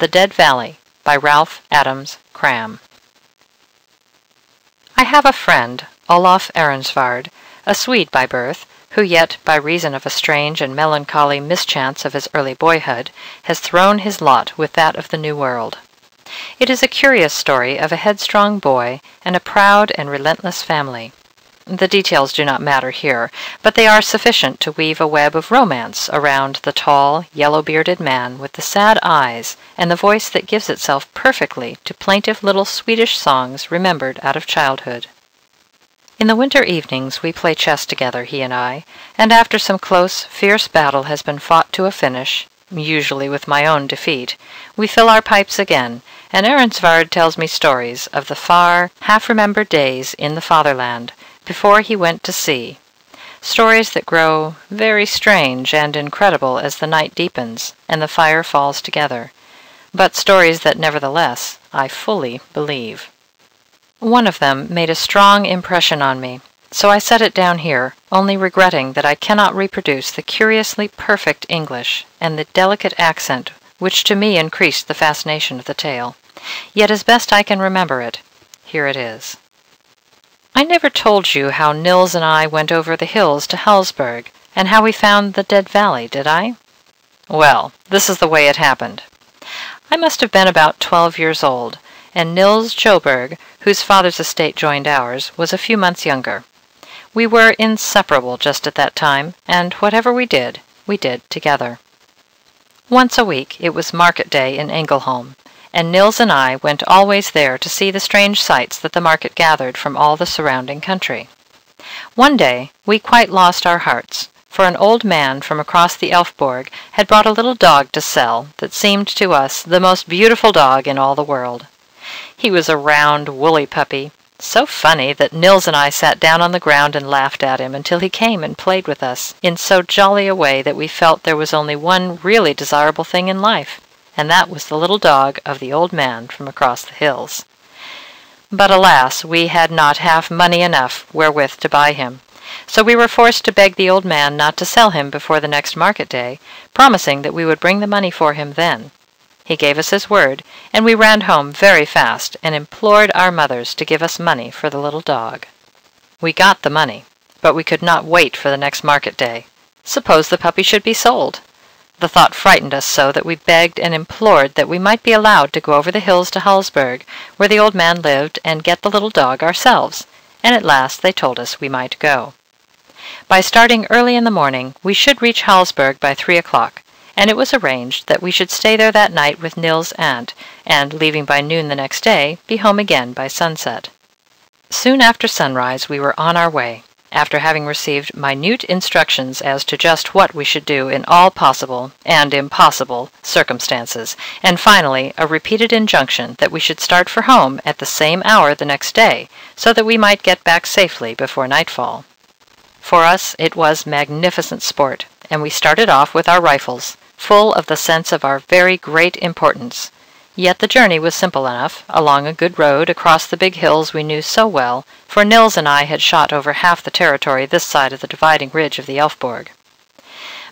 The Dead Valley by Ralph Adams Cram. I have a friend, Olaf Ehrensvard, a Swede by birth, who yet, by reason of a strange and melancholy mischance of his early boyhood, has thrown his lot with that of the New World. It is a curious story of a headstrong boy and a proud and relentless family. The details do not matter here, but they are sufficient to weave a web of romance around the tall, yellow-bearded man with the sad eyes and the voice that gives itself perfectly to plaintive little Swedish songs remembered out of childhood. In the winter evenings we play chess together, he and I, and after some close, fierce battle has been fought to a finish, usually with my own defeat, we fill our pipes again, and Ehrensvard tells me stories of the far, half-remembered days in the fatherland, before he went to sea, stories that grow very strange and incredible as the night deepens and the fire falls together, but stories that nevertheless I fully believe. One of them made a strong impression on me, so I set it down here, only regretting that I cannot reproduce the curiously perfect English and the delicate accent which to me increased the fascination of the tale. Yet as best I can remember it, here it is. I never told you how Nils and I went over the hills to Hallsberg, and how we found the Dead Valley, did I? Well, this is the way it happened. I must have been about 12 years old, and Nils Sjoberg, whose father's estate joined ours, was a few months younger. We were inseparable just at that time, and whatever we did together. Once a week it was market day in Ängelholm, and Nils and I went always there to see the strange sights that the market gathered from all the surrounding country. One day we quite lost our hearts, for an old man from across the Elfborg had brought a little dog to sell that seemed to us the most beautiful dog in all the world. He was a round, woolly puppy, so funny that Nils and I sat down on the ground and laughed at him until he came and played with us in so jolly a way that we felt there was only one really desirable thing in life, and that was the little dog of the old man from across the hills. But alas, we had not half money enough wherewith to buy him, so we were forced to beg the old man not to sell him before the next market day, promising that we would bring the money for him then. He gave us his word, and we ran home very fast and implored our mothers to give us money for the little dog. We got the money, but we could not wait for the next market day. Suppose the puppy should be sold? The thought frightened us so that we begged and implored that we might be allowed to go over the hills to Hallsberg, where the old man lived, and get the little dog ourselves, and at last they told us we might go. By starting early in the morning, we should reach Hallsberg by 3 o'clock, and it was arranged that we should stay there that night with Nils' aunt, and, leaving by noon the next day, be home again by sunset. Soon after sunrise we were on our way, after having received minute instructions as to just what we should do in all possible and impossible circumstances, and finally a repeated injunction that we should start for home at the same hour the next day, so that we might get back safely before nightfall. For us it was magnificent sport, and we started off with our rifles, full of the sense of our very great importance. Yet the journey was simple enough, along a good road across the big hills we knew so well, for Nils and I had shot over half the territory this side of the dividing ridge of the Elfborg.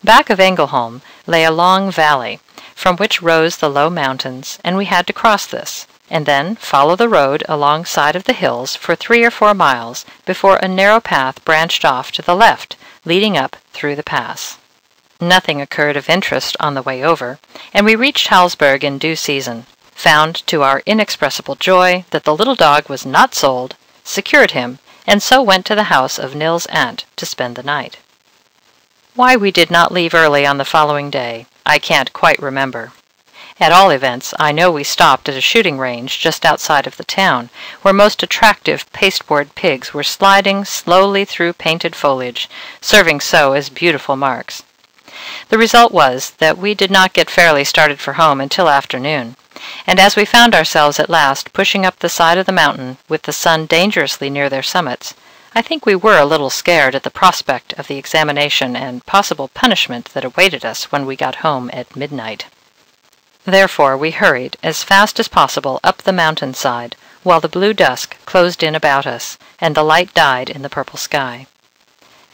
Back of Ängelholm lay a long valley, from which rose the low mountains, and we had to cross this, and then follow the road alongside of the hills for 3 or 4 miles before a narrow path branched off to the left, leading up through the pass. Nothing occurred of interest on the way over, and we reached Hallsberg in due season, found to our inexpressible joy that the little dog was not sold, secured him, and so went to the house of Nils' aunt to spend the night. Why we did not leave early on the following day, I can't quite remember. At all events, I know we stopped at a shooting range just outside of the town, where most attractive pasteboard pigs were sliding slowly through painted foliage, serving so as beautiful marks. The result was that we did not get fairly started for home until afternoon, and as we found ourselves at last pushing up the side of the mountain with the sun dangerously near their summits, I think we were a little scared at the prospect of the examination and possible punishment that awaited us when we got home at midnight. Therefore we hurried as fast as possible up the mountain side, while the blue dusk closed in about us, and the light died in the purple sky.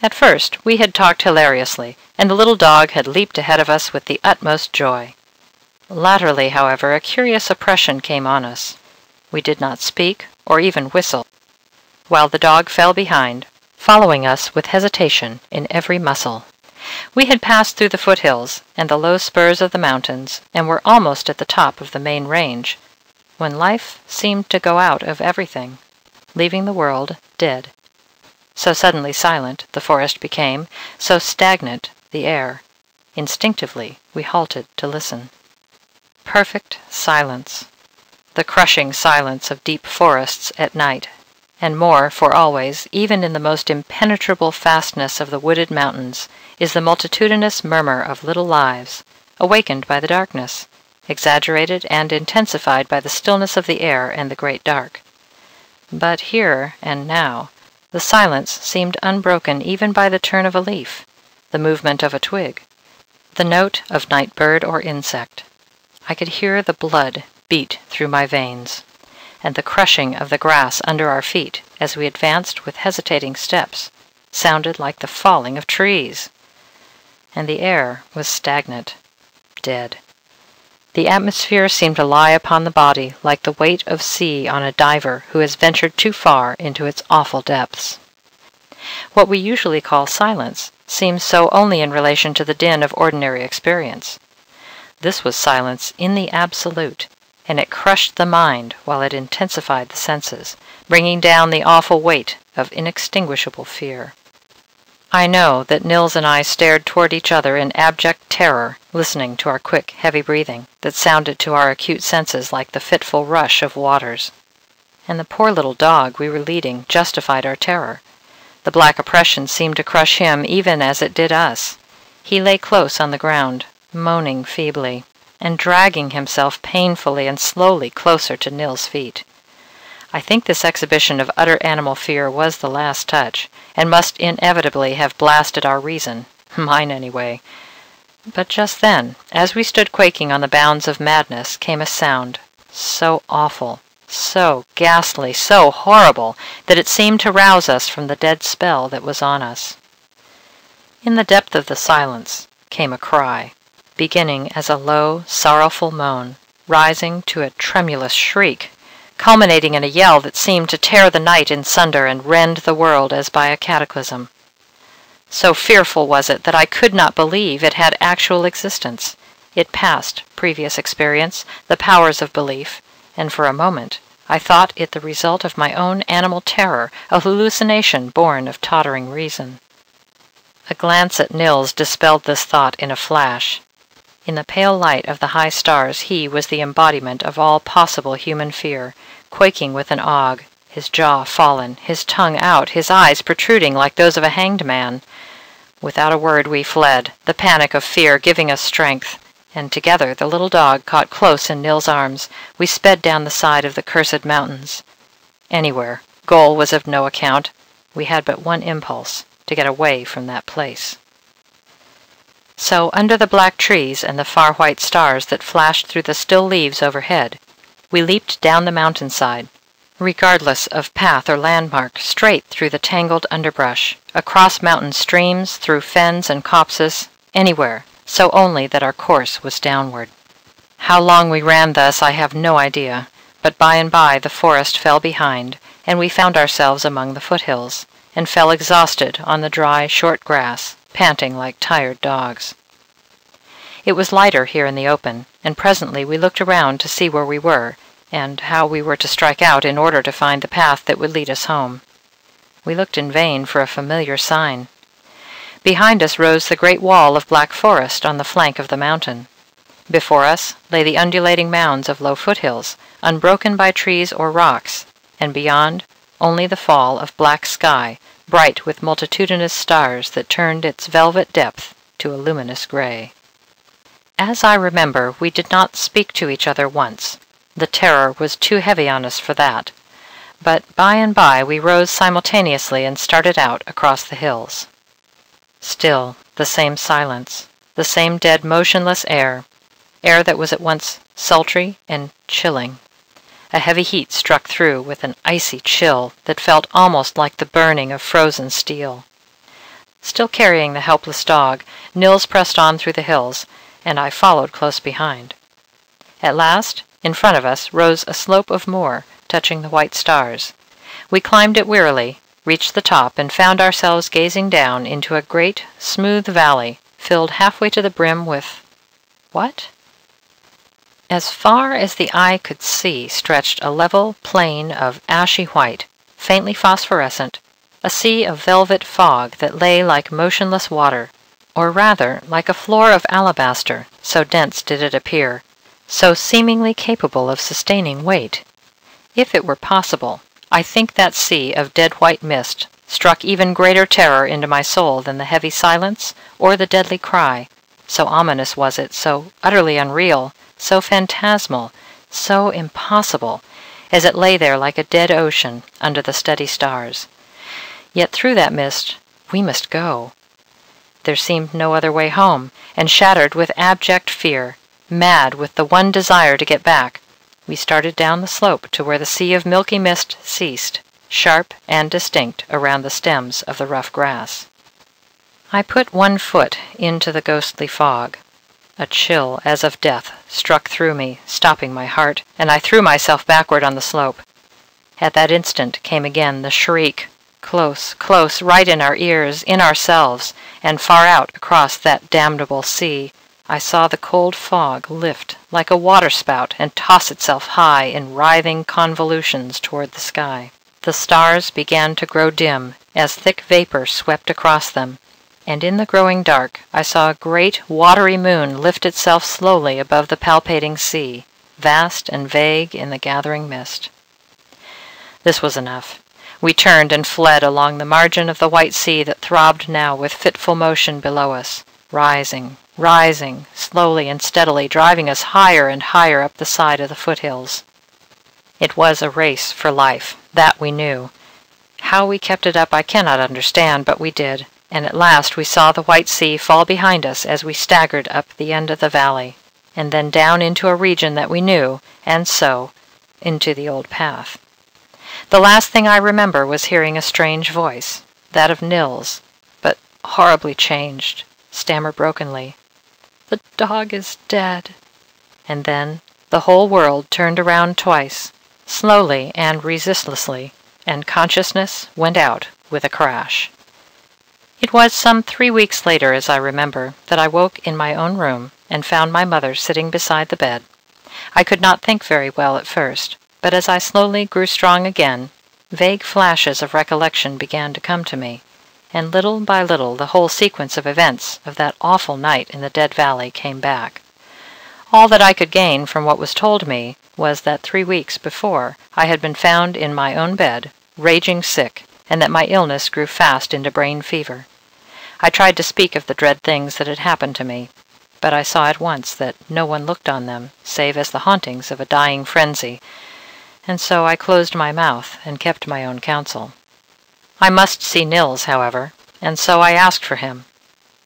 At first we had talked hilariously, and the little dog had leaped ahead of us with the utmost joy. Latterly, however, a curious oppression came on us. We did not speak or even whistle, while the dog fell behind, following us with hesitation in every muscle. We had passed through the foothills and the low spurs of the mountains, and were almost at the top of the main range, when life seemed to go out of everything, leaving the world dead. So suddenly silent the forest became, so stagnant the air. Instinctively we halted to listen. Perfect silence. The crushing silence of deep forests at night, and more, for always, even in the most impenetrable fastness of the wooded mountains, is the multitudinous murmur of little lives, awakened by the darkness, exaggerated and intensified by the stillness of the air and the great dark. But here and now, the silence seemed unbroken even by the turn of a leaf, the movement of a twig, the note of night bird or insect. I could hear the blood beat through my veins, and the crushing of the grass under our feet as we advanced with hesitating steps sounded like the falling of trees. And the air was stagnant, dead. The atmosphere seemed to lie upon the body like the weight of sea on a diver who has ventured too far into its awful depths. What we usually call silence seems so only in relation to the din of ordinary experience. This was silence in the absolute, and it crushed the mind while it intensified the senses, bringing down the awful weight of inextinguishable fear. I know that Nils and I stared toward each other in abject terror, listening to our quick, heavy breathing that sounded to our acute senses like the fitful rush of waters. And the poor little dog we were leading justified our terror. The black oppression seemed to crush him even as it did us. He lay close on the ground, moaning feebly, and dragging himself painfully and slowly closer to Nils' feet. I think this exhibition of utter animal fear was the last touch, and must inevitably have blasted our reason, mine anyway. But just then, as we stood quaking on the bounds of madness, came a sound, so awful, so ghastly, so horrible, that it seemed to rouse us from the dead spell that was on us. In the depth of the silence came a cry, beginning as a low, sorrowful moan, rising to a tremulous shriek, culminating in a yell that seemed to tear the night in sunder and rend the world as by a cataclysm. So fearful was it that I could not believe it had actual existence. It passed previous experience, the powers of belief, and for a moment I thought it the result of my own animal terror, a hallucination born of tottering reason. A glance at Nils dispelled this thought in a flash. In the pale light of the high stars he was the embodiment of all possible human fear, quaking with an ague, his jaw fallen, his tongue out, his eyes protruding like those of a hanged man. Without a word we fled, the panic of fear giving us strength, and together, the little dog caught close in Nils' arms, we sped down the side of the cursed mountains. Anywhere, goal was of no account. We had but one impulse, to get away from that place. So, under the black trees and the far white stars that flashed through the still leaves overhead, we leaped down the mountainside, regardless of path or landmark, straight through the tangled underbrush, across mountain streams, through fens and copses, anywhere, so only that our course was downward. How long we ran thus I have no idea, but by and by the forest fell behind, and we found ourselves among the foothills, and fell exhausted on the dry, short grass, panting like tired dogs. It was lighter here in the open, and presently we looked around to see where we were, and how we were to strike out in order to find the path that would lead us home. We looked in vain for a familiar sign. Behind us rose the great wall of black forest on the flank of the mountain. Before us lay the undulating mounds of low foothills, unbroken by trees or rocks, and beyond only the fall of black sky, bright with multitudinous stars that turned its velvet depth to a luminous gray. As I remember, we did not speak to each other once. The terror was too heavy on us for that. But by and by we rose simultaneously and started out across the hills. Still the same silence, the same dead, motionless air that was at once sultry and chilling. A heavy heat struck through with an icy chill that felt almost like the burning of frozen steel. Still carrying the helpless dog, Nils pressed on through the hills, and I followed close behind. At last, in front of us, rose a slope of moor, touching the white stars. We climbed it wearily, reached the top, and found ourselves gazing down into a great, smooth valley, filled halfway to the brim with what? As far as the eye could see stretched a level plain of ashy white, faintly phosphorescent, a sea of velvet fog that lay like motionless water, or rather like a floor of alabaster, so dense did it appear, so seemingly capable of sustaining weight. If it were possible, I think that sea of dead white mist struck even greater terror into my soul than the heavy silence or the deadly cry, so ominous was it, so utterly unreal, so phantasmal, so impossible, as it lay there like a dead ocean under the steady stars. Yet through that mist we must go. There seemed no other way home, and shattered with abject fear, mad with the one desire to get back, we started down the slope to where the sea of milky mist ceased, sharp and distinct around the stems of the rough grass. I put one foot into the ghostly fog. A chill as of death struck through me, stopping my heart, and I threw myself backward on the slope. At that instant came again the shriek, close, close, right in our ears, in ourselves, and far out across that damnable sea. I saw the cold fog lift like a waterspout and toss itself high in writhing convolutions toward the sky. The stars began to grow dim as thick vapor swept across them, and in the growing dark I saw a great watery moon lift itself slowly above the palpating sea, vast and vague in the gathering mist. This was enough. We turned and fled along the margin of the white sea that throbbed now with fitful motion below us, rising, rising, slowly and steadily, driving us higher and higher up the side of the foothills. It was a race for life, that we knew. How we kept it up I cannot understand, but we did, and at last we saw the white sea fall behind us as we staggered up the end of the valley, and then down into a region that we knew, and so into the old path. The last thing I remember was hearing a strange voice, that of Nils, but horribly changed, stammer brokenly, "The dog is dead." And then the whole world turned around twice, slowly and resistlessly, and consciousness went out with a crash. It was some 3 weeks later, as I remember, that I woke in my own room and found my mother sitting beside the bed. I could not think very well at first, but as I slowly grew strong again, vague flashes of recollection began to come to me, and little by little the whole sequence of events of that awful night in the Dead Valley came back. All that I could gain from what was told me was that 3 weeks before I had been found in my own bed, raging sick, and that my illness grew fast into brain fever. I tried to speak of the dread things that had happened to me, but I saw at once that no one looked on them save as the hauntings of a dying frenzy, and so I closed my mouth and kept my own counsel. I must see Nils, however, and so I asked for him.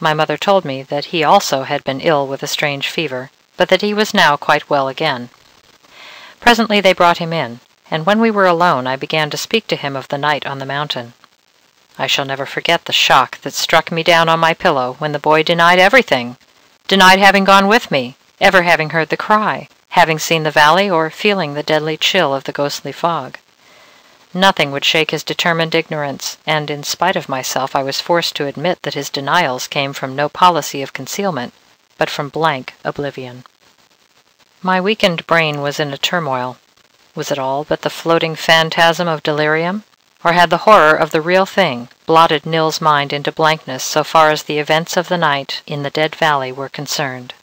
My mother told me that he also had been ill with a strange fever, but that he was now quite well again. Presently they brought him in, and when we were alone I began to speak to him of the night on the mountain. I shall never forget the shock that struck me down on my pillow when the boy denied everything, denied having gone with me, ever having heard the cry, having seen the valley, or feeling the deadly chill of the ghostly fog. Nothing would shake his determined ignorance, and in spite of myself I was forced to admit that his denials came from no policy of concealment, but from blank oblivion. My weakened brain was in a turmoil. Was it all but the floating phantasm of delirium? Or had the horror of the real thing blotted Nils' mind into blankness so far as the events of the night in the Dead Valley were concerned?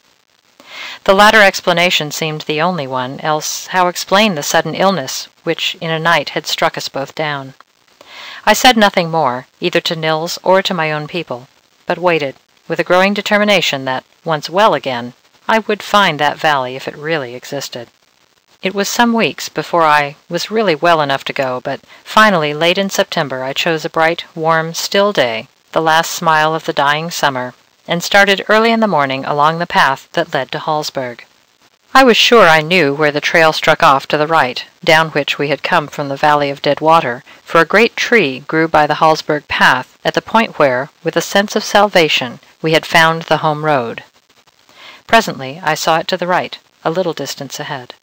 The latter explanation seemed the only one, else how explain the sudden illness which in a night had struck us both down? I said nothing more, either to Nils or to my own people, but waited, with a growing determination that, once well again, I would find that valley if it really existed. It was some weeks before I was really well enough to go, but finally, late in September, I chose a bright, warm, still day, the last smile of the dying summer, and started early in the morning along the path that led to Hallsberg. I was sure I knew where the trail struck off to the right, down which we had come from the Valley of Dead Water, for a great tree grew by the Hallsberg path at the point where, with a sense of salvation, we had found the home road. Presently I saw it to the right, a little distance ahead.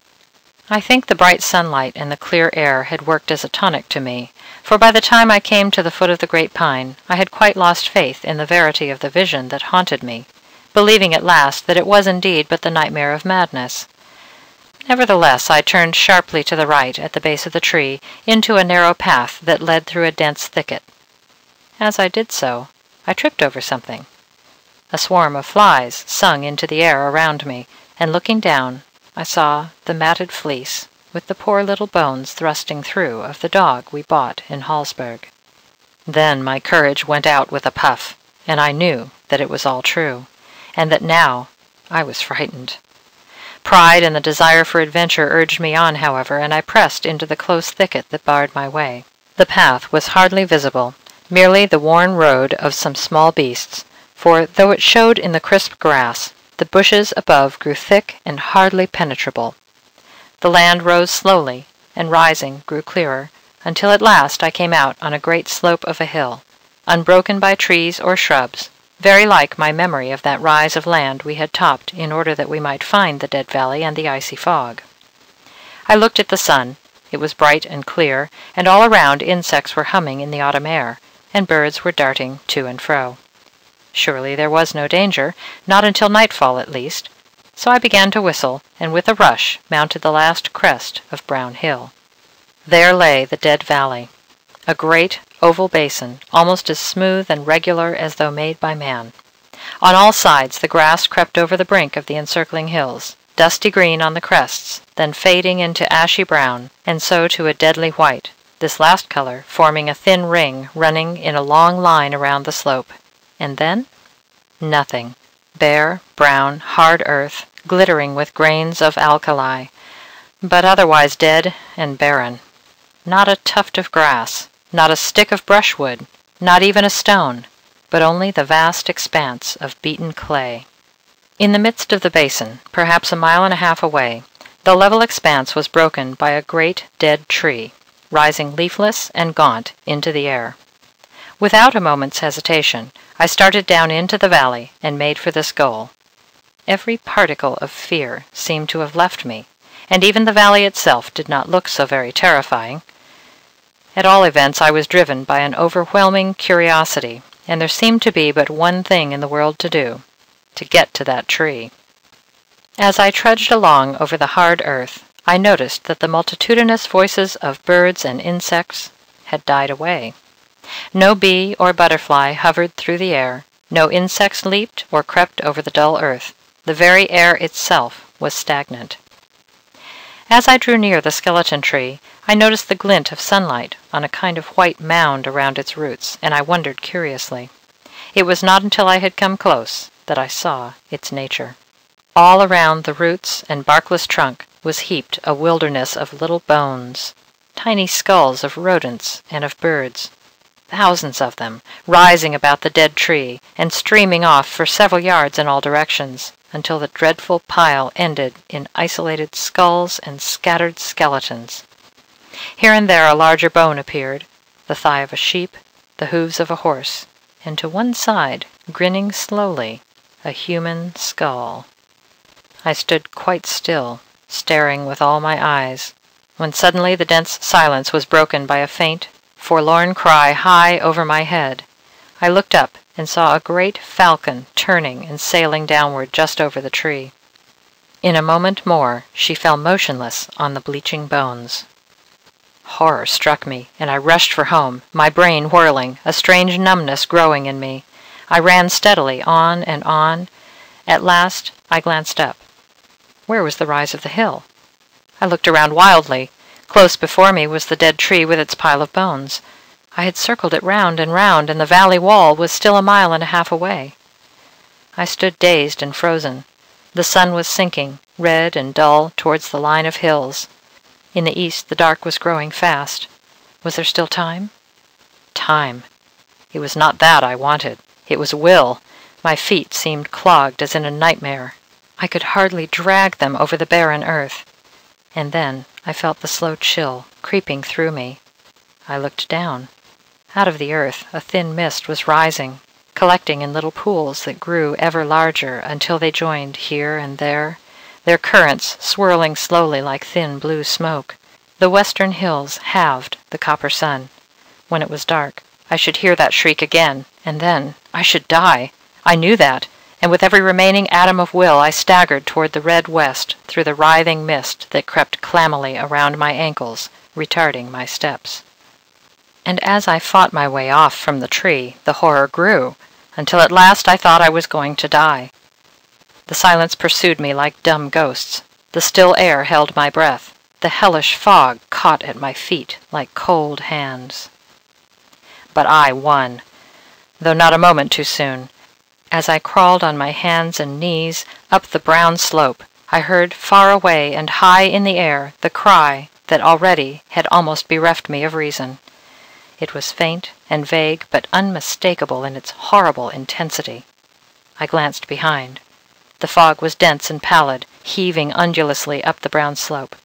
I think the bright sunlight and the clear air had worked as a tonic to me, for by the time I came to the foot of the great pine, I had quite lost faith in the verity of the vision that haunted me, believing at last that it was indeed but the nightmare of madness. Nevertheless, I turned sharply to the right at the base of the tree into a narrow path that led through a dense thicket. As I did so, I tripped over something. A swarm of flies sung into the air around me, and looking down, I saw the matted fleece, with the poor little bones thrusting through, of the dog we bought in Hallsberg. Then my courage went out with a puff, and I knew that it was all true, and that now I was frightened. Pride and the desire for adventure urged me on, however, and I pressed into the close thicket that barred my way. The path was hardly visible, merely the worn road of some small beasts, for though it showed in the crisp grass, the bushes above grew thick and hardly penetrable. The land rose slowly, and rising grew clearer, until at last I came out on a great slope of a hill, unbroken by trees or shrubs, very like my memory of that rise of land we had topped in order that we might find the dead valley and the icy fog. I looked at the sun. It was bright and clear, and all around insects were humming in the autumn air, and birds were darting to and fro. Surely there was no danger, not until nightfall at least, so I began to whistle, and with a rush mounted the last crest of Brown Hill. There lay the dead valley, a great oval basin, almost as smooth and regular as though made by man. On all sides the grass crept over the brink of the encircling hills, dusty green on the crests, then fading into ashy brown, and so to a deadly white, this last color forming a thin ring running in a long line around the slope. And then? Nothing. Bare, brown, hard earth, glittering with grains of alkali, but otherwise dead and barren. Not a tuft of grass, not a stick of brushwood, not even a stone, but only the vast expanse of beaten clay. In the midst of the basin, perhaps a mile and a half away, the level expanse was broken by a great dead tree, rising leafless and gaunt into the air. Without a moment's hesitation, I started down into the valley and made for this goal. Every particle of fear seemed to have left me, and even the valley itself did not look so very terrifying. At all events, I was driven by an overwhelming curiosity, and there seemed to be but one thing in the world to do: to get to that tree. As I trudged along over the hard earth, I noticed that the multitudinous voices of birds and insects had died away. No bee or butterfly hovered through the air, no insects leaped or crept over the dull earth. The very air itself was stagnant. As I drew near the skeleton tree, I noticed the glint of sunlight on a kind of white mound around its roots, and I wondered curiously. It was not until I had come close that I saw its nature. All around the roots and barkless trunk was heaped a wilderness of little bones, tiny skulls of rodents and of birds, thousands of them, rising about the dead tree and streaming off for several yards in all directions, until the dreadful pile ended in isolated skulls and scattered skeletons. Here and there a larger bone appeared, the thigh of a sheep, the hooves of a horse, and to one side, grinning slowly, a human skull. I stood quite still, staring with all my eyes, when suddenly the dense silence was broken by a faint, forlorn cry high over my head. I looked up and saw a great falcon turning and sailing downward just over the tree. In a moment more she fell motionless on the bleaching bones. Horror struck me, and I rushed for home, my brain whirling, a strange numbness growing in me. I ran steadily on and on. At last I glanced up. Where was the rise of the hill? I looked around wildly. Close before me was the dead tree with its pile of bones. I had circled it round, and the valley wall was still a mile and a half away. I stood dazed and frozen. The sun was sinking, red and dull, towards the line of hills. In the east the dark was growing fast. Was there still time? Time. It was not that I wanted. It was will. My feet seemed clogged as in a nightmare. I could hardly drag them over the barren earth. And then I felt the slow chill creeping through me. I looked down. Out of the earth a thin mist was rising, collecting in little pools that grew ever larger until they joined here and there, their currents swirling slowly like thin blue smoke. The western hills halved the copper sun. When it was dark, I should hear that shriek again, and then I should die. I knew that, and with every remaining atom of will I staggered toward the red west through the writhing mist that crept clammily around my ankles, retarding my steps. And as I fought my way off from the tree, the horror grew, until at last I thought I was going to die. The silence pursued me like dumb ghosts. The still air held my breath. The hellish fog caught at my feet like cold hands. But I won, though not a moment too soon. As I crawled on my hands and knees up the brown slope, I heard far away and high in the air the cry that already had almost bereft me of reason. It was faint and vague, but unmistakable in its horrible intensity. I glanced behind. The fog was dense and pallid, heaving undulously up the brown slope.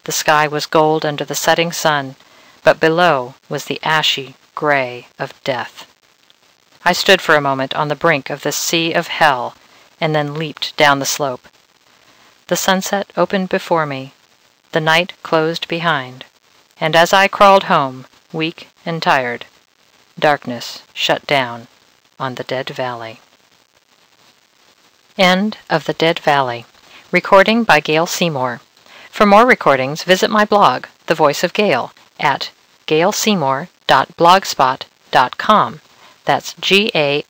The sky was gold under the setting sun, but below was the ashy gray of death. I stood for a moment on the brink of this sea of hell, and then leaped down the slope. The sunset opened before me, the night closed behind, and as I crawled home, weak and tired, darkness shut down on the Dead Valley. End of The Dead Valley. Recording by Gail Seymour. For more recordings, visit my blog, The Voice of Gail, at gailseymour.blogspot.com. That's GAIL